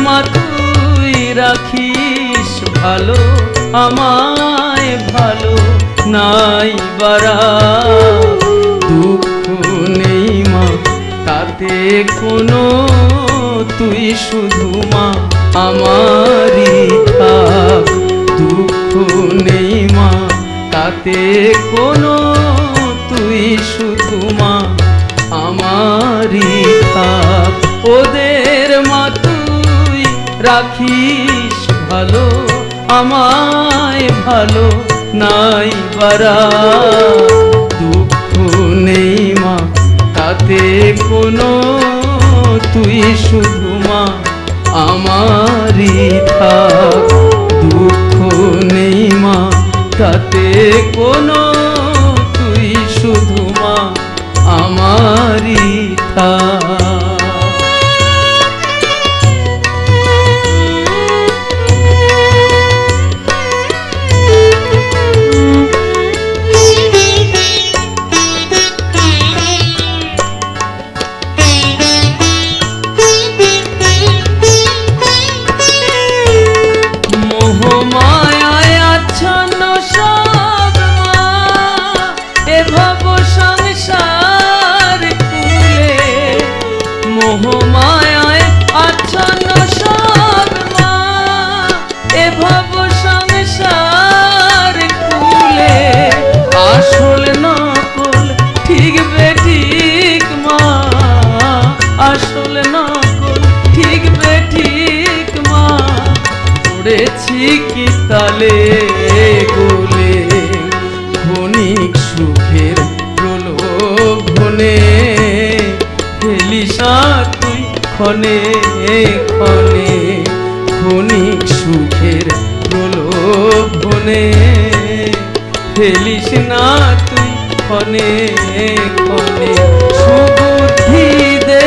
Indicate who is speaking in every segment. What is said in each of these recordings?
Speaker 1: মা তুই রাখিস ভালো আমায় ভালো নাই বারা দুঃখ নেই মা তাতে কোনো তুই শুধু মা আমারই থাক দুঃখ নেই মা তাতে কোনো তুই শুধু মা আমারই থাক ওদের মা তুই রাখিস ভালো আমায় ভালো নাই বারা দুঃখ নেই মা তাতে কোনো তুই শুধু মা আমারই থাক দুঃখ নেই মা তাতে কোনো তুই শুধু মা আমারই থাক মোহমায়ায় আচ্ছন্ন সব মা এ ভব সংসার কুলে আসল নকল ঠিক বেঠিক মা আসল নকল ঠিক বেঠিক মা পড়েছি কি তালে গোলে ক্ষণিক সুখের প্রলোভনে হেলিস তুই ক্ষণে ক্ষণে ক্ষণিক সুখের প্রলোভনে হেলিস না তুই ক্ষণে ক্ষণে সুবুদ্ধি দে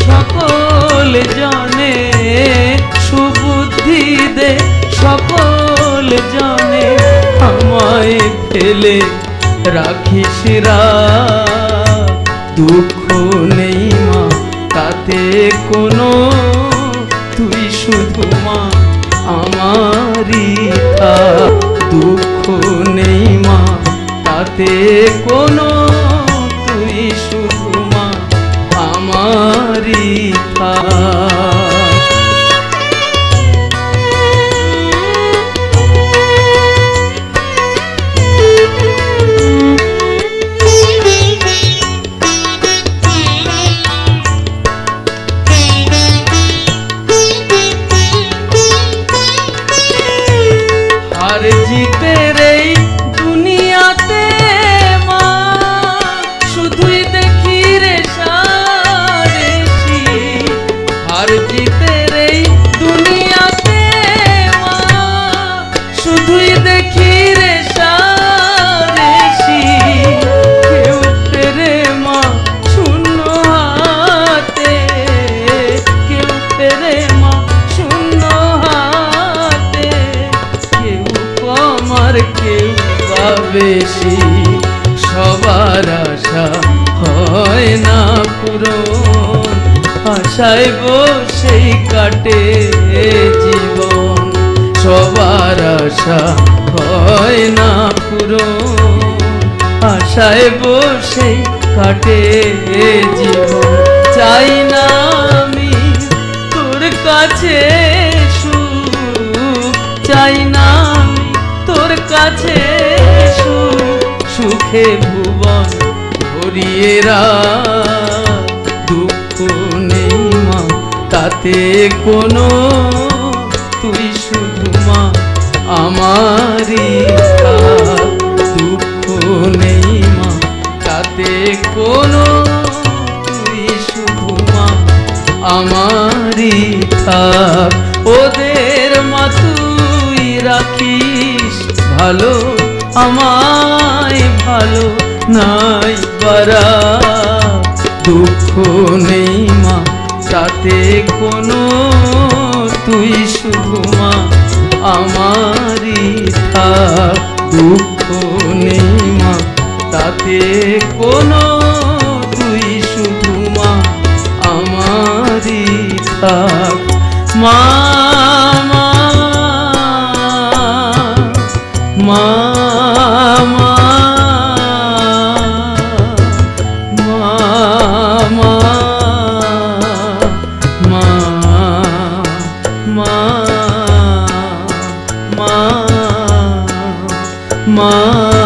Speaker 1: সকল জনে সুবুদ্ধি দে সকল জনে আমায় ফেলে রাখিস দুঃখ নেই মা তাতে কোনো তুই শুধু মা আমারই থাক দুঃখ নেই মা তাতে কোনো তুই শুধু মা আমারই থাক জিতের এই দুনিয়াতে মা শুধুই দেখি রে সারেছি আর জিতের এই দুনিয়াতে মা শুধুই দেখি রে সারেছি কেউ ফেরে মা শূন্য হাতে কেউ ফেরে মা শূন্য হাতে কেউ আমার কেউ বা বেশি সবার আশা হয় না পূরণ আশায় বসেই কাটে জীবন সবার আশা হয় না পূরণ আশায় বসেই কাটে জীবন চাই না আমি তোর কাছে সুখ চাই না তোর কাছে সুখে ভুবন ভরিয়ে দুঃখ নেই মা তাতে কোনো তুই শুধু মা আমারই থাক দুঃখ নেই মা তাতে কোনো তুই শুধু মা আমারই থাক ওদের মা তুই রাখিস ভালো আমায় ভালো নাই বারা দুঃখ নেই মা তাতে কোনো তুই শুধু মা আমারই থাক দুঃখ নেই মা তাতে কোনো তুই শুধু মা আমারই থাক মা মা মা মা মা মা মা মা